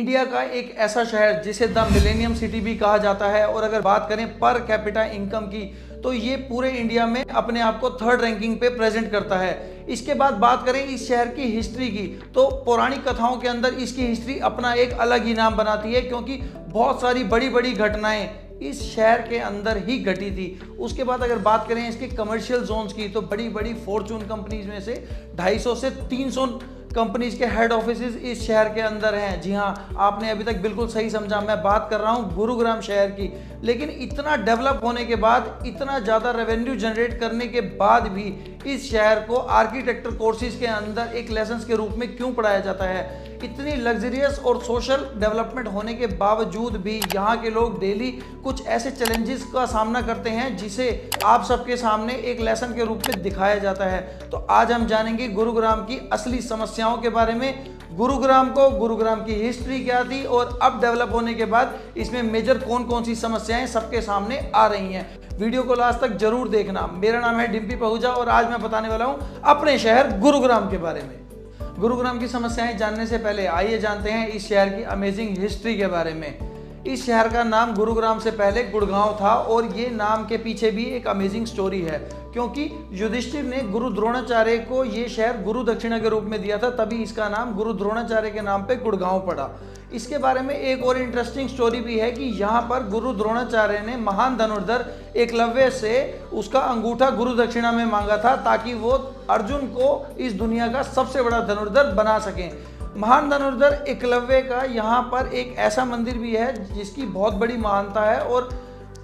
India का एक ऐसा शहर जिसे द मिलेनियम सिटी भी कहा जाता है, और अगर बात करें पर कैपिटा इनकम की तो ये पूरे इंडिया में अपने आप को थर्ड रैंकिंग पे प्रेजेंट करता है। इसके बाद बात करें इस शहर की हिस्ट्री की तो पौराणिक कथाओं के अंदर इसकी हिस्ट्री अपना एक अलग ही नाम बनाती है, क्योंकि बहुत सारी बड़ी बड़ी घटनाएं इस शहर के अंदर ही घटी थी। उसके बाद अगर बात करें इसके कमर्शियल जोन्स की तो बड़ी बड़ी फॉर्चून कंपनीज में से 250 से 300 कंपनीज के हेड ऑफिसेज इस शहर के अंदर हैं। जी हाँ, आपने अभी तक बिल्कुल सही समझा, मैं बात कर रहा हूँ गुरुग्राम शहर की। लेकिन इतना डेवलप होने के बाद, इतना ज़्यादा रेवेन्यू जनरेट करने के बाद भी इस शहर को आर्किटेक्चर कोर्सेज के अंदर एक लेसन के रूप में क्यों पढ़ाया जाता है? इतनी लग्जरियस और सोशल डेवलपमेंट होने के बावजूद भी यहाँ के लोग डेली कुछ ऐसे चैलेंजेस का सामना करते हैं जिसे आप सबके सामने एक लेसन के रूप में दिखाया जाता है। तो आज हम जानेंगे गुरुग्राम की असली समस्याओं के बारे में, गुरुग्राम की हिस्ट्री क्या थी और अब डेवलप होने के बाद इसमें मेजर कौन कौन सी समस्याएं सबके सामने आ रही हैं। वीडियो को लास्ट तक जरूर देखना। मेरा नाम है डिम्पी पहूजा और आज मैं बताने वाला हूं अपने शहर गुरुग्राम के बारे में। गुरुग्राम की समस्याएं जानने से पहले आइए जानते हैं इस शहर की अमेजिंग हिस्ट्री के बारे में। इस शहर का नाम गुरुग्राम से पहले गुड़गांव था और ये नाम के पीछे भी एक अमेजिंग स्टोरी है, क्योंकि युधिष्ठिर ने गुरु द्रोणाचार्य को ये शहर गुरु दक्षिणा के रूप में दिया था, तभी इसका नाम गुरु द्रोणाचार्य के नाम पे गुड़गांव पड़ा। इसके बारे में एक और इंटरेस्टिंग स्टोरी भी है कि यहाँ पर गुरु द्रोणाचार्य ने महान धनुर्धर एकलव्य से उसका अंगूठा गुरु दक्षिणा में मांगा था, ताकि वो अर्जुन को इस दुनिया का सबसे बड़ा धनुर्धर बना सकें। महान धनुर्धर एकलव्य का यहाँ पर एक ऐसा मंदिर भी है जिसकी बहुत बड़ी महानता है और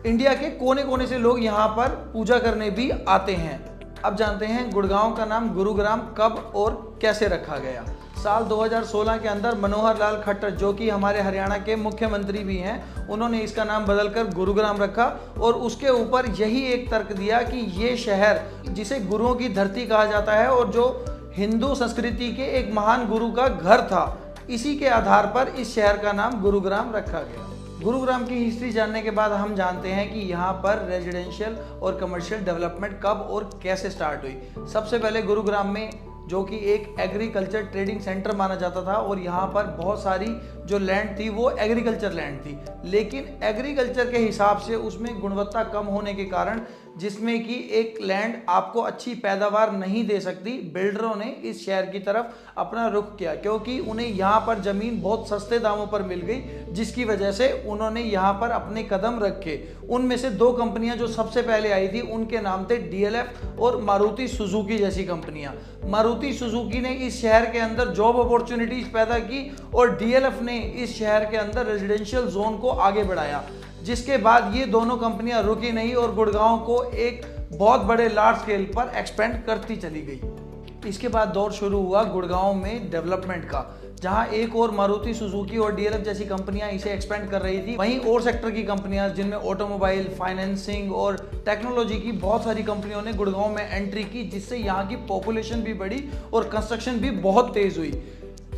इंडिया के कोने कोने से लोग यहाँ पर पूजा करने भी आते हैं। अब जानते हैं गुड़गांव का नाम गुरुग्राम कब और कैसे रखा गया। साल 2016 के अंदर मनोहर लाल खट्टर, जो कि हमारे हरियाणा के मुख्यमंत्री भी हैं, उन्होंने इसका नाम बदलकर गुरुग्राम रखा और उसके ऊपर यही एक तर्क दिया कि ये शहर जिसे गुरुओं की धरती कहा जाता है और जो हिंदू संस्कृति के एक महान गुरु का घर था, इसी के आधार पर इस शहर का नाम गुरुग्राम रखा गया। गुरुग्राम की हिस्ट्री जानने के बाद हम जानते हैं कि यहाँ पर रेजिडेंशियल और कमर्शियल डेवलपमेंट कब और कैसे स्टार्ट हुई। सबसे पहले गुरुग्राम में, जो कि एक एग्रीकल्चर ट्रेडिंग सेंटर माना जाता था और यहाँ पर बहुत सारी जो लैंड थी वो एग्रीकल्चर लैंड थी, लेकिन एग्रीकल्चर के हिसाब से उसमें गुणवत्ता कम होने के कारण, जिसमें कि एक लैंड आपको अच्छी पैदावार नहीं दे सकती, बिल्डरों ने इस शहर की तरफ अपना रुख किया, क्योंकि उन्हें यहाँ पर ज़मीन बहुत सस्ते दामों पर मिल गई, जिसकी वजह से उन्होंने यहाँ पर अपने कदम रखे। उनमें से दो कंपनियाँ जो सबसे पहले आई थी उनके नाम थे DLF और मारुति सुजुकी जैसी कंपनियाँ। मारुति सुजुकी ने इस शहर के अंदर जॉब अपॉर्चुनिटीज पैदा की और DLF ने इस शहर के अंदर रेजिडेंशियल जोन को आगे बढ़ाया, जिसके बाद ये दोनों कंपनियां रुकी नहीं और गुड़गांव को एक बहुत बड़े लार्ज स्केल पर एक्सपेंड करती चली गई। इसके बाद दौर शुरू हुआ गुड़गांव में डेवलपमेंट का, जहां एक और मारुति सुजुकी और DLF जैसी कंपनियां इसे एक्सपेंड कर रही थी, वहीं और सेक्टर की कंपनियां जिनमें ऑटोमोबाइल, फाइनेंसिंग और टेक्नोलॉजी की बहुत सारी कंपनियों ने गुड़गांव में एंट्री की, जिससे यहाँ की पॉपुलेशन भी बढ़ी और कंस्ट्रक्शन भी बहुत तेज हुई।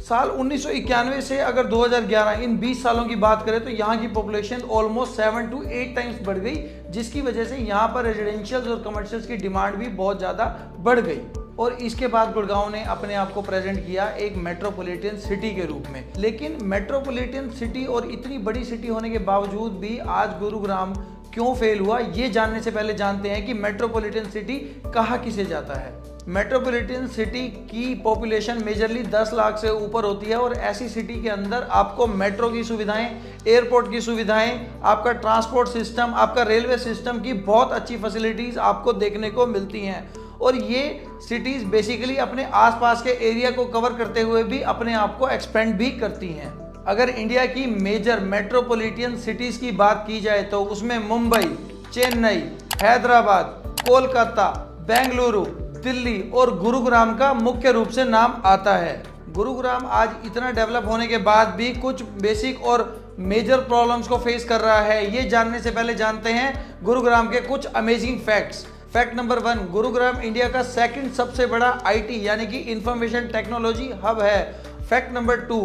साल 1991 से अगर 2011 इन 20 सालों की बात करें तो यहाँ की पॉपुलेशन ऑलमोस्ट 7 to 8 टाइम्स बढ़ गई, जिसकी वजह से यहाँ पर रेजिडेंशियल्स और कमर्शियल्स की डिमांड भी बहुत ज़्यादा बढ़ गई। और इसके बाद गुड़गांव ने अपने आप को प्रेजेंट किया एक मेट्रोपॉलिटन सिटी के रूप में। लेकिन मेट्रोपॉलिटन सिटी और इतनी बड़ी सिटी होने के बावजूद भी आज गुरुग्राम क्यों फेल हुआ, ये जानने से पहले जानते हैं कि मेट्रोपॉलिटन सिटी कहा किसे जाता है। मेट्रोपॉलिटन सिटी की पॉपुलेशन मेजरली 10 लाख से ऊपर होती है और ऐसी सिटी के अंदर आपको मेट्रो की सुविधाएं, एयरपोर्ट की सुविधाएं, आपका ट्रांसपोर्ट सिस्टम, आपका रेलवे सिस्टम की बहुत अच्छी फैसिलिटीज़ आपको देखने को मिलती हैं। और ये सिटीज़ बेसिकली अपने आसपास के एरिया को कवर करते हुए भी अपने आप को एक्सपेंड भी करती हैं। अगर इंडिया की मेजर मेट्रोपॉलिटन सिटीज़ की बात की जाए तो उसमें मुंबई, चेन्नई, हैदराबाद, कोलकाता, बेंगलुरु, दिल्ली और गुरुग्राम का मुख्य रूप से नाम आता है। गुरुग्राम आज इतना डेवलप होने के बाद भी कुछ बेसिक और मेजर प्रॉब्लम्स को फेस कर रहा है। ये जानने से पहले जानते हैं गुरुग्राम के कुछ amazing facts. Fact number 1, Gurugram India का सेकंड सबसे बड़ा IT यानी कि इंफॉर्मेशन टेक्नोलॉजी हब है। फैक्ट नंबर 2,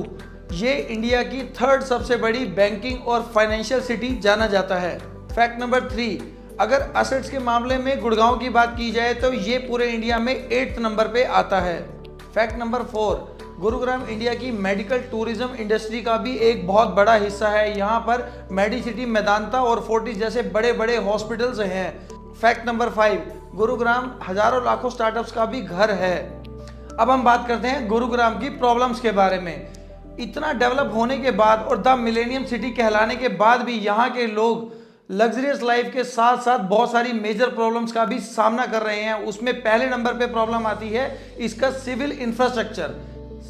ये इंडिया की थर्ड सबसे बड़ी बैंकिंग और फाइनेंशियल सिटी जाना जाता है। फैक्ट नंबर 3, अगर असेट्स के मामले में गुड़गांव की बात की जाए तो ये पूरे इंडिया में 8th नंबर पे आता है। फैक्ट नंबर 4, गुरुग्राम इंडिया की मेडिकल टूरिज्म इंडस्ट्री का भी एक बहुत बड़ा हिस्सा है। यहाँ पर मेडिसिटी, मेदांता और फोर्टिस जैसे बड़े बड़े हॉस्पिटल्स हैं। फैक्ट नंबर 5, गुरुग्राम हजारों लाखों स्टार्टअप्स का भी घर है। अब हम बात करते हैं गुरुग्राम की प्रॉब्लम्स के बारे में। इतना डेवलप होने के बाद और द मिलेनियम सिटी कहलाने के बाद भी यहाँ के लोग लग्जरियस लाइफ के साथ साथ बहुत सारी मेजर प्रॉब्लम्स का भी सामना कर रहे हैं। उसमें पहले नंबर पे प्रॉब्लम आती है इसका सिविल इंफ्रास्ट्रक्चर।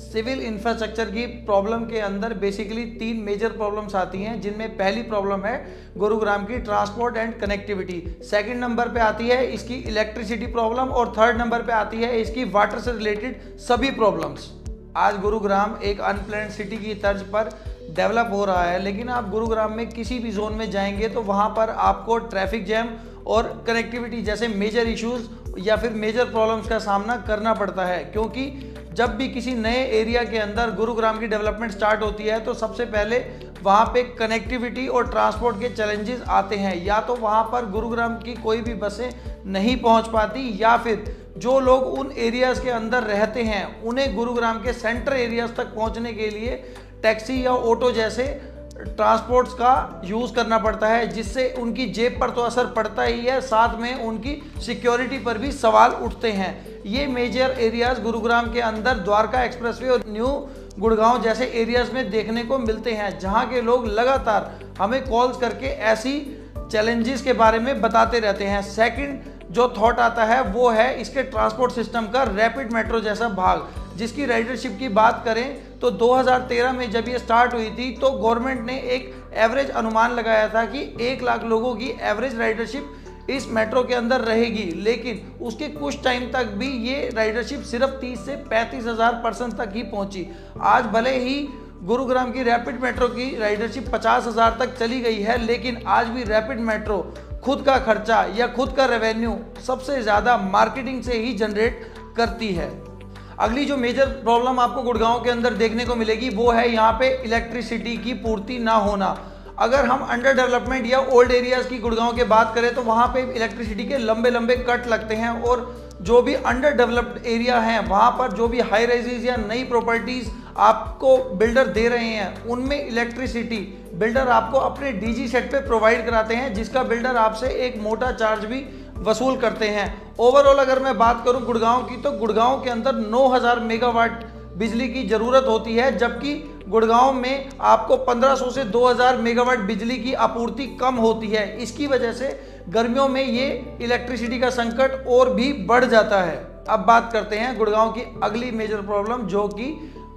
सिविल इंफ्रास्ट्रक्चर की प्रॉब्लम के अंदर बेसिकली 3 मेजर प्रॉब्लम्स आती हैं, जिनमें पहली प्रॉब्लम है गुरुग्राम की transport and connectivity, second number पे आती है इसकी इलेक्ट्रिसिटी प्रॉब्लम और थर्ड नंबर पे आती है इसकी वाटर से रिलेटेड सभी प्रॉब्लम्स। आज गुरुग्राम एक अनप्लैन्ड सिटी की तर्ज पर डेवलप हो रहा है, लेकिन आप गुरुग्राम में किसी भी जोन में जाएंगे तो वहाँ पर आपको ट्रैफिक जैम और कनेक्टिविटी जैसे मेजर इश्यूज या फिर मेजर प्रॉब्लम्स का सामना करना पड़ता है। क्योंकि जब भी किसी नए एरिया के अंदर गुरुग्राम की डेवलपमेंट स्टार्ट होती है तो सबसे पहले वहाँ पे कनेक्टिविटी और ट्रांसपोर्ट के चैलेंजेस आते हैं। या तो वहाँ पर गुरुग्राम की कोई भी बसें नहीं पहुँच पाती, या फिर जो लोग उन एरियाज़ के अंदर रहते हैं उन्हें गुरुग्राम के सेंटर एरियाज़ तक पहुँचने के लिए टैक्सी या ऑटो जैसे ट्रांसपोर्ट्स का यूज़ करना पड़ता है, जिससे उनकी जेब पर तो असर पड़ता ही है, साथ में उनकी सिक्योरिटी पर भी सवाल उठते हैं। ये मेजर एरियाज़ गुरुग्राम के अंदर द्वारका एक्सप्रेसवे और न्यू गुड़गांव जैसे एरियाज़ में देखने को मिलते हैं, जहां के लोग लगातार हमें कॉल्स करके ऐसी चैलेंजेस के बारे में बताते रहते हैं। सेकंड जो थॉट आता है वो है इसके ट्रांसपोर्ट सिस्टम का रैपिड मेट्रो जैसा भाग, जिसकी राइडरशिप की बात करें तो 2013 में जब ये स्टार्ट हुई थी तो गवर्नमेंट ने एक एवरेज अनुमान लगाया था कि 1 लाख लोगों की एवरेज राइडरशिप इस मेट्रो के अंदर रहेगी, लेकिन उसके कुछ टाइम तक भी ये राइडरशिप सिर्फ 30 से 35 हज़ार पर्सन तक ही पहुंची। आज भले ही गुरुग्राम की रैपिड मेट्रो की राइडरशिप 50 हज़ार तक चली गई है, लेकिन आज भी रैपिड मेट्रो खुद का खर्चा या खुद का रेवेन्यू सबसे ज़्यादा मार्केटिंग से ही जनरेट करती है। अगली जो मेजर प्रॉब्लम आपको गुड़गांव के अंदर देखने को मिलेगी वो है यहाँ पे इलेक्ट्रिसिटी की पूर्ति ना होना। अगर हम अंडर डेवलपमेंट या ओल्ड एरियाज़ की गुड़गांव की बात करें तो वहाँ पे इलेक्ट्रिसिटी के लंबे लंबे कट लगते हैं, और जो भी अंडर डेवलप्ड एरिया हैं वहाँ पर जो भी हाई राइजेज या नई प्रॉपर्टीज़ आपको बिल्डर दे रहे हैं उनमें इलेक्ट्रिसिटी बिल्डर आपको अपने डीजी सेट पे प्रोवाइड कराते हैं, जिसका बिल्डर आपसे एक मोटा चार्ज भी वसूल करते हैं। ओवरऑल अगर मैं बात करूं गुड़गांव की तो गुड़गांव के अंदर 9000 मेगावाट बिजली की ज़रूरत होती है, जबकि गुड़गांव में आपको 1500 से 2000 मेगावाट बिजली की आपूर्ति कम होती है। इसकी वजह से गर्मियों में ये इलेक्ट्रिसिटी का संकट और भी बढ़ जाता है। अब बात करते हैं गुड़गांव की अगली मेजर प्रॉब्लम जो कि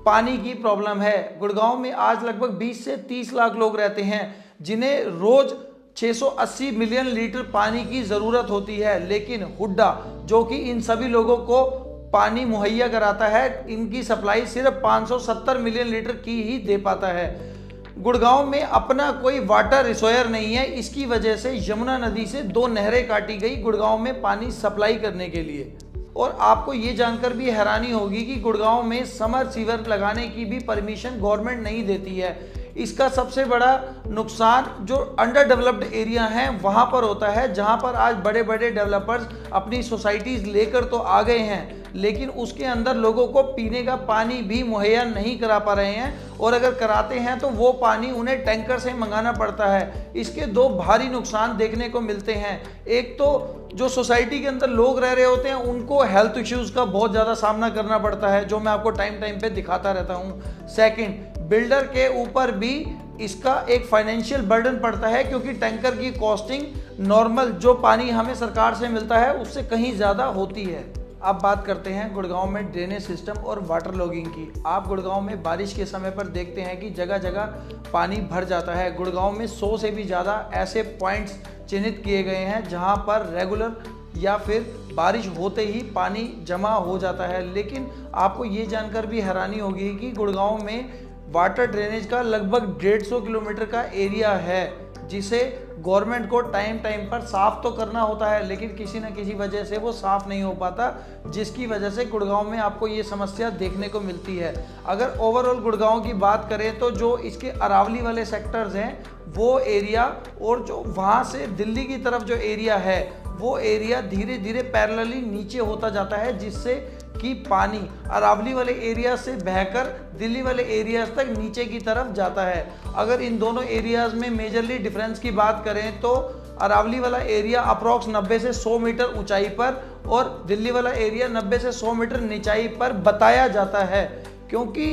पानी की प्रॉब्लम है। गुड़गांव में आज लगभग 20 से 30 लाख लोग रहते हैं जिन्हें रोज 680 मिलियन लीटर पानी की ज़रूरत होती है, लेकिन हुड्डा जो कि इन सभी लोगों को पानी मुहैया कराता है, इनकी सप्लाई सिर्फ 570 मिलियन लीटर की ही दे पाता है। गुड़गांव में अपना कोई वाटर रिसोयर नहीं है, इसकी वजह से यमुना नदी से 2 नहरें काटी गई गुड़गांव में पानी सप्लाई करने के लिए। और आपको ये जानकर भी हैरानी होगी कि गुड़गांव में समर सीवर लगाने की भी परमिशन गवर्नमेंट नहीं देती है। इसका सबसे बड़ा नुकसान जो अंडर डेवलप्ड एरिया हैं वहाँ पर होता है, जहाँ पर आज बड़े बड़े डेवलपर्स अपनी सोसाइटीज़ लेकर तो आ गए हैं, लेकिन उसके अंदर लोगों को पीने का पानी भी मुहैया नहीं करा पा रहे हैं, और अगर कराते हैं तो वो पानी उन्हें टैंकर से मंगाना पड़ता है। इसके 2 भारी नुकसान देखने को मिलते हैं। एक तो जो सोसाइटी के अंदर लोग रह रहे होते हैं उनको हेल्थ इश्यूज़ का बहुत ज़्यादा सामना करना पड़ता है, जो मैं आपको टाइम टाइम पे दिखाता रहता हूँ। सेकंड, बिल्डर के ऊपर भी इसका एक फाइनेंशियल बर्डन पड़ता है, क्योंकि टैंकर की कॉस्टिंग नॉर्मल जो पानी हमें सरकार से मिलता है उससे कहीं ज़्यादा होती है। अब बात करते हैं गुड़गांव में ड्रेनेज सिस्टम और वाटर लॉगिंग की। आप गुड़गांव में बारिश के समय पर देखते हैं कि जगह जगह पानी भर जाता है। गुड़गांव में 100 से भी ज़्यादा ऐसे पॉइंट्स चिन्हित किए गए हैं जहां पर रेगुलर या फिर बारिश होते ही पानी जमा हो जाता है। लेकिन आपको ये जानकर भी हैरानी होगी कि गुड़गांव में वाटर ड्रेनेज का लगभग 150 किलोमीटर का एरिया है, जिसे गवर्नमेंट को टाइम टाइम पर साफ़ तो करना होता है, लेकिन किसी न किसी वजह से वो साफ़ नहीं हो पाता, जिसकी वजह से गुड़गांव में आपको ये समस्या देखने को मिलती है। अगर ओवरऑल गुड़गांव की बात करें तो जो इसके अरावली वाले सेक्टर्स हैं वो एरिया, और जो वहाँ से दिल्ली की तरफ जो एरिया है वो एरिया धीरे धीरे पैरेलली नीचे होता जाता है, जिससे कि पानी अरावली वाले एरिया से बहकर दिल्ली वाले एरियाज तक नीचे की तरफ जाता है। अगर इन दोनों एरियाज में मेजरली डिफरेंस की बात करें तो अरावली वाला एरिया अप्रॉक्स 90 से 100 मीटर ऊंचाई पर और दिल्ली वाला एरिया 90 से 100 मीटर निचाई पर बताया जाता है, क्योंकि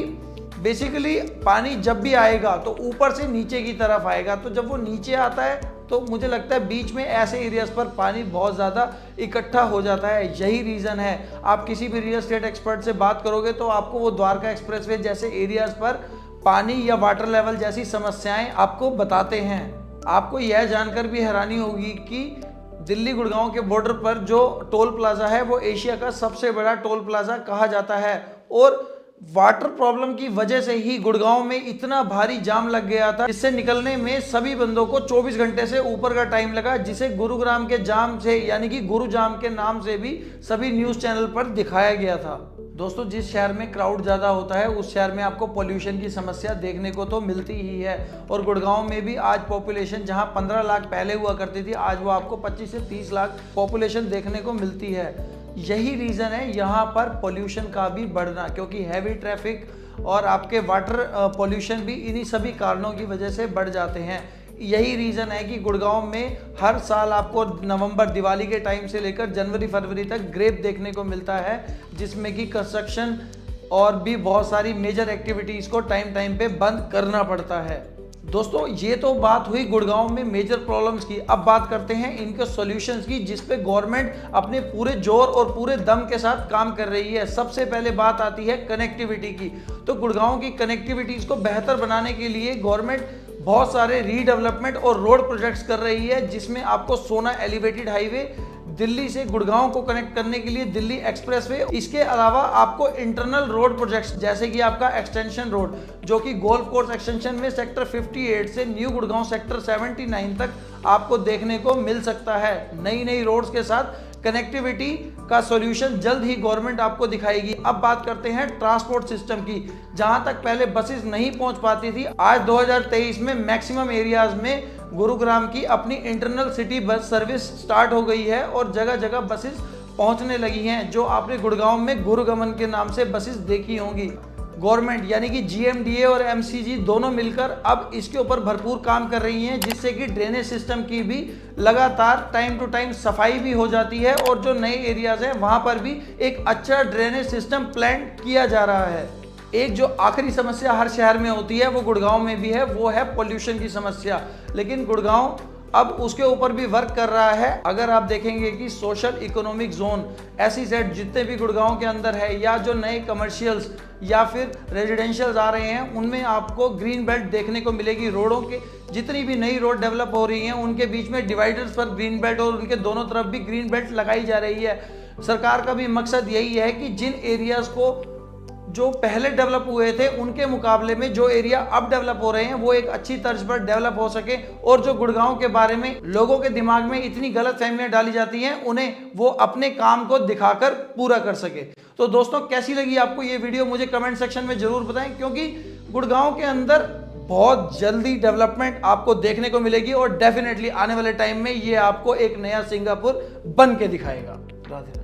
बेसिकली पानी जब भी आएगा तो ऊपर से नीचे की तरफ आएगा। तो जब वो नीचे आता है तो मुझे लगता है बीच में ऐसे एरियाज पर पानी बहुत ज़्यादा इकट्ठा हो जाता है। यही रीज़न है, आप किसी भी रियल एस्टेट एक्सपर्ट से बात करोगे तो आपको वो द्वारका एक्सप्रेसवे जैसे एरियाज पर पानी या वाटर लेवल जैसी समस्याएं आपको बताते हैं। आपको यह जानकर भी हैरानी होगी कि दिल्ली गुड़गांव के बॉर्डर पर जो टोल प्लाजा है वो एशिया का सबसे बड़ा टोल प्लाजा कहा जाता है। और वाटर प्रॉब्लम की वजह से ही गुड़गांव में इतना भारी जाम लग गया था, जिससे निकलने में सभी बंदों को 24 घंटे से ऊपर का टाइम लगा, जिसे गुरुग्राम के जाम से यानी कि गुरु जाम के नाम से भी सभी न्यूज चैनल पर दिखाया गया था। दोस्तों, जिस शहर में क्राउड ज़्यादा होता है उस शहर में आपको पोल्यूशन की समस्या देखने को तो मिलती ही है। और गुड़गांव में भी आज पॉपुलेशन जहां 15 लाख पहले हुआ करती थी, आज वो आपको 25 से 30 लाख पॉपुलेशन देखने को मिलती है। यही रीज़न है यहाँ पर पोल्यूशन का भी बढ़ना, क्योंकि हैवी ट्रैफिक और आपके वाटर पोल्यूशन भी इन्हीं सभी कारणों की वजह से बढ़ जाते हैं। यही रीज़न है कि गुड़गांव में हर साल आपको नवंबर दिवाली के टाइम से लेकर जनवरी फरवरी तक ग्रेप देखने को मिलता है, जिसमें कि कंस्ट्रक्शन और भी बहुत सारी मेजर एक्टिविटीज़ को टाइम पे बंद करना पड़ता है। दोस्तों, ये तो बात हुई गुड़गांव में मेजर प्रॉब्लम्स की। अब बात करते हैं इनके सॉल्यूशंस की, जिस पे गवर्नमेंट अपने पूरे जोर और पूरे दम के साथ काम कर रही है। सबसे पहले बात आती है कनेक्टिविटी की। तो गुड़गांव की कनेक्टिविटीज़ को बेहतर बनाने के लिए गवर्नमेंट बहुत सारे रीडेवलपमेंट और रोड प्रोजेक्ट्स कर रही है, जिसमें आपको सोना एलिवेटेड हाईवे दिल्ली से गुड़गांव को कनेक्ट करने के लिए दिल्ली एक्सप्रेसवे, इसके अलावा आपको इंटरनल रोड प्रोजेक्ट्स जैसे कि आपका एक्सटेंशन रोड जो कि गोल्फ कोर्स एक्सटेंशन में सेक्टर 58 से न्यू गुड़गांव सेक्टर 79 तक आपको देखने को मिल सकता है। नई रोड्स के साथ कनेक्टिविटी का सॉल्यूशन जल्द ही गवर्नमेंट आपको दिखाएगी। अब बात करते हैं ट्रांसपोर्ट सिस्टम की। जहां तक पहले बसेस नहीं पहुंच पाती थी, आज 2023 में मैक्सिमम एरियाज में गुरुग्राम की अपनी internal city bus service start हो गई है और जगह जगह बसेस पहुंचने लगी हैं, जो आपने गुड़गांव में गुरुगमन के नाम से बसेस देखी होंगी। गवर्नमेंट यानी कि GMDA और MCG दोनों मिलकर अब इसके ऊपर भरपूर काम कर रही हैं, जिससे कि ड्रेनेज सिस्टम की भी लगातार टाइम टू टाइम सफाई भी हो जाती है और जो नए एरियाज हैं वहां पर भी एक अच्छा ड्रेनेज सिस्टम प्लान किया जा रहा है। एक जो आखिरी समस्या हर शहर में होती है वो गुड़गांव में भी है, वो है पोल्यूशन की समस्या। लेकिन गुड़गांव अब उसके ऊपर भी वर्क कर रहा है। अगर आप देखेंगे कि सोशल इकोनॉमिक जोन SEZ जितने भी गुड़गांव के अंदर है, या जो नए कमर्शियल्स या फिर रेजिडेंशियल्स आ रहे हैं, उनमें आपको ग्रीन बेल्ट देखने को मिलेगी। रोडों के जितनी भी नई रोड डेवलप हो रही हैं उनके बीच में डिवाइडर्स पर ग्रीन बेल्ट और उनके दोनों तरफ भी ग्रीन बेल्ट लगाई जा रही है। सरकार का भी मकसद यही है कि जिन एरियाज को जो पहले डेवलप हुए थे उनके मुकाबले में जो एरिया अब डेवलप हो रहे हैं वो एक अच्छी तर्ज पर डेवलप हो सके, और जो गुड़गांव के बारे में लोगों के दिमाग में इतनी गलत फहमियां डाली जाती हैं उन्हें वो अपने काम को दिखाकर पूरा कर सके। तो दोस्तों, कैसी लगी आपको ये वीडियो मुझे कमेंट सेक्शन में जरूर बताएं, क्योंकि गुड़गांव के अंदर बहुत जल्दी डेवलपमेंट आपको देखने को मिलेगी और डेफिनेटली आने वाले टाइम में ये आपको एक नया सिंगापुर बन के दिखाएगा। राधे राधे।